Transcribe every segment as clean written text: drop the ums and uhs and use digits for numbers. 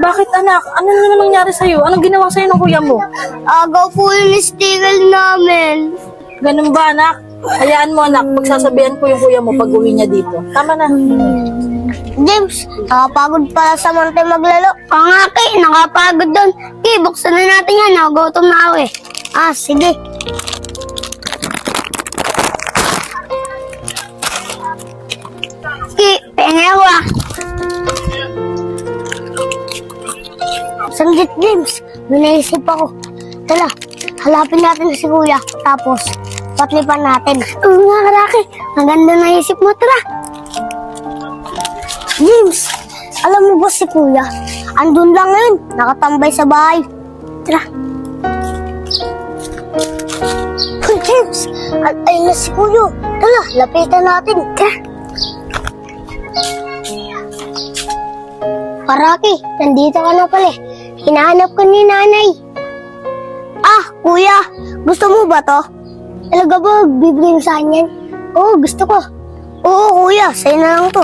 Bakit anak? Ano naman nangyari sa'yo? Anong ginawa sa'yo ng kuya mo? Agaw po yung sticker namin. Ganun ba anak? Hayaan mo anak, pagsasabihan ko yung kuya mo pag uwi niya dito. Tama na. James, nakapagod pala sa monte maglalo. Oo nga, Kay, nakapagod doon. Kay, buksan na natin yan. Nagutom na ako eh. Ah, sige. Kay, pengen ah. Sanggit, James. May naisip ako. Tala, halapin natin si Kuya. Tapos, patlipan natin. Oo nga, Rocky. Maganda naisip mo, tara. James, alam mo ba si Kuya? Andun lang ngayon, nakatambay sa bahay. Tara. Hoy, James, ayun na si Kuya. Tala, lapitan natin. Tara. Paraki, nandito ka na pala. Hinahanap ko ni nanay. Ah, Kuya, gusto mo ba to? Talaga ba, bibigyan mo sa akin yan? Oo, gusto ko. Oo, Kuya, sa'yo na lang to.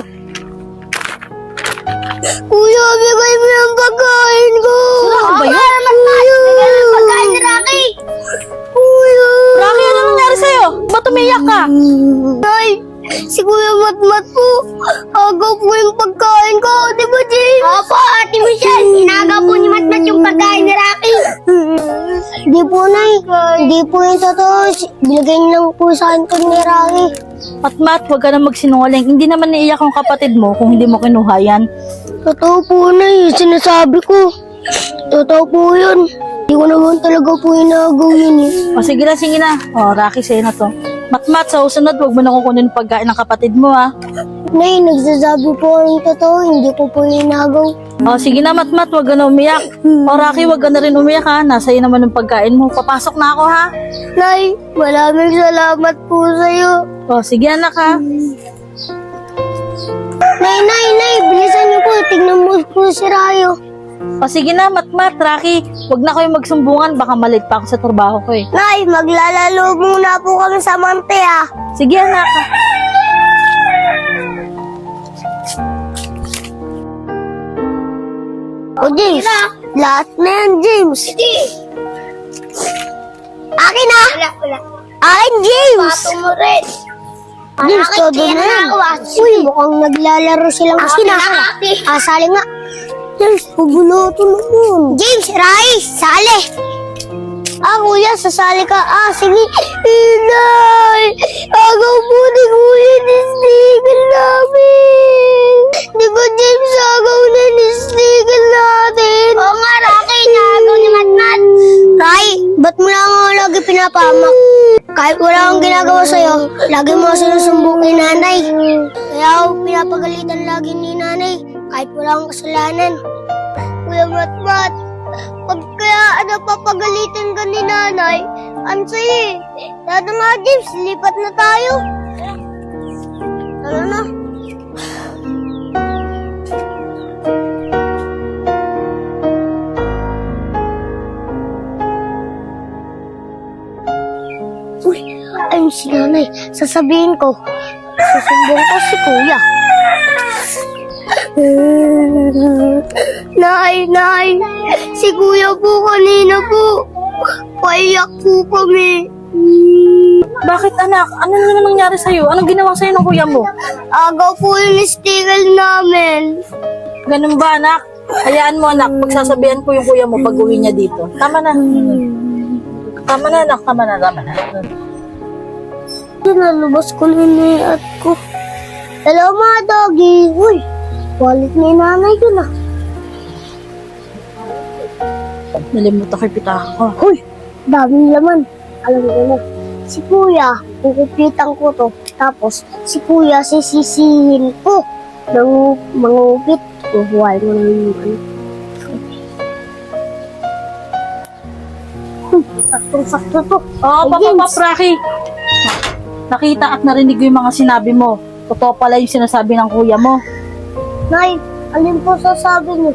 Kuya, bigay mo yung pagkain ko. Sino ba yun? Bigay mo yung pagkain ni Rocky. Kuya. Rocky, ano nangyari sa'yo? Ba't umiyak ka? Nay, si Kuya Matmat po. Agaw po yung pagkain ko. Di ba, James? Opo, Ate Michelle. Inagaw po ni Matmat yung pagkain ni Rocky. Di po, Nay. Hindi po yung totoo. Bilagay niyo lang po sa akin ko ni Rocky. Matmat, huwag ka na magsinungaling. Hindi naman naiyak ang kapatid mo kung hindi mo kinuha yan. Totoo po, Nay. Sinasabi ko. Totoo po yun. Hindi ko naman talaga po inagaw yun eh. O sige na, sige na. O, Rocky, sa'yo na to. Matmat, sa usunod, huwag mo na kukunin yung pagkain ng kapatid mo, ha? Nay, nagsasabi po ang totoo. Hindi ko po inagaw. O, sige na, Matmat, huwag ka na umiyak. O, Rocky, huwag ka na rin umiyak, ha? Nasa'yo naman yung pagkain mo. Papasok na ako, ha? Nay, maraming salamat po sa'yo. O, sige, anak, ha? Nay, bilisan niyo po. Tignan mo po si Rayo. O, sige na, Matmat, Rocky. Huwag na kayo magsumbungan. Baka malit pa ako sa trabaho ko, eh. Nay, maglalalo muna po kami sa monte ah. Sige, anak. O James, lahat na yan, James. Akin na. Wala. Akin, James. Pato mo rin. James, todo na yan. Uy, mukhang naglalaro silang akin na. Sali nga. James, pabuloto naman. James, Rai, sali. Ah, Kuya, sasali ka. Ah, sige. Inay, agaw po ni Kuya ni sticker namin. Di ba, James, agaw na ni sticker natin? Oo nga, Rocky, nagaw ni Matmat. Rai, ba't mo lang ako lagi pinapahamak? Kahit wala akong ginagawa sa'yo, lagi mo sinusumbong kay nanay. Kaya ako pinapagalitan lagi ni nanay, kahit wala akong kasalanan. Kuya Matmat, pag kaya napapagalitan ka ni nanay, ang sayo eh. Tara nga, James, lipat na tayo. Tara na. Uy, ayun si nanay. Sasabihin ko, susumbong ko si Kuya. Nay, si Kuya po kanina po. Paiyak po kami. Bakit, anak? Ano naman nangyari sa'yo? Anong ginawa sa'yo ng kuya mo? Agaw po yung sticker namin. Ganun ba, anak? Hayaan mo, anak. Pagsasabihan ko yung kuya mo pag uwi niya dito. Tama na. Tama na, anak. Tama na. Nalabas ko na yung at ko. Hello mga doggy. Uy, wallet ni nanay ko na. Nalimutan ko yung pitaka ko. Uy, daming laman. Alam ko na. Si Kuya, kukupitan ko to. Tapos, si Kuya sisisihin ko ng mga upit. Kuhuwal mo na yung ano. Saktong-sakto to. Oo, James. Rocky. Nakita at narinig ko yung mga sinabi mo. Totoo pala yung sinasabi ng kuya mo. Nay, alin po sasabi niyo?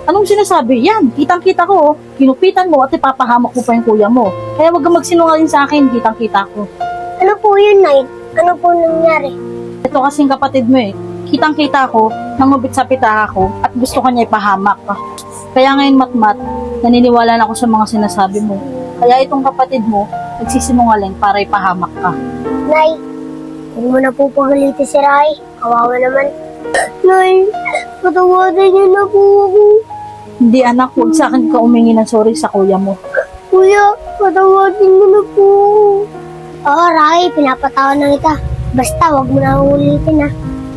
Anong sinasabi? Yan, kitang-kita ko. Kinupitan mo at ipapahamak mo pa yung kuya mo. Kaya wag kang magsinungaling sa akin, kitang-kita ko. Ano po yun, Nay? Ano po nangyari? Ito kasing kapatid mo eh. Kitang-kita ko, nangubit sa pitaka ko at gusto ka niya ipahamak. Kaya ngayon, Matmat, naniniwala na ako sa mga sinasabi mo. Kaya itong kapatid mo, nagsisinungaling para ipahamak ka. Nay, huwag mo na po pagalitin si Rai. Kawawa naman. Nay, patawarin niyo na po ako. Hindi anak, huwag sa akin ka umingi ng sorry sa kuya mo. Kuya, patawarin niyo na po. Oo, Rai, pinapatawan na kita. Basta, huwag mo na ulitin, ha.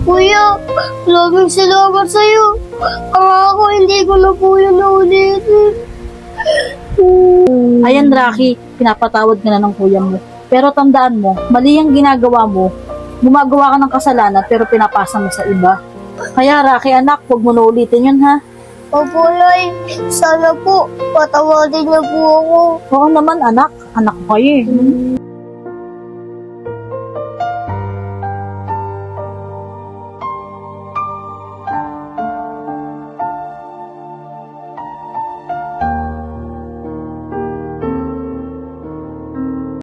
Kuya, laging salamat sa'yo. Ang ako, hindi ko na po yun naulitin. Ayan, Rocky, pinapatawad ka na ng kuya mo. Pero tandaan mo, mali ang ginagawa mo. Gumagawa ka ng kasalanan pero pinapasa mo sa iba. Kaya, Rocky, anak, huwag mo na ulitin yun, ha? Opo, Nay. Sana po, patawarin niyo po ako. Oo naman, anak. Anak ko kayo eh.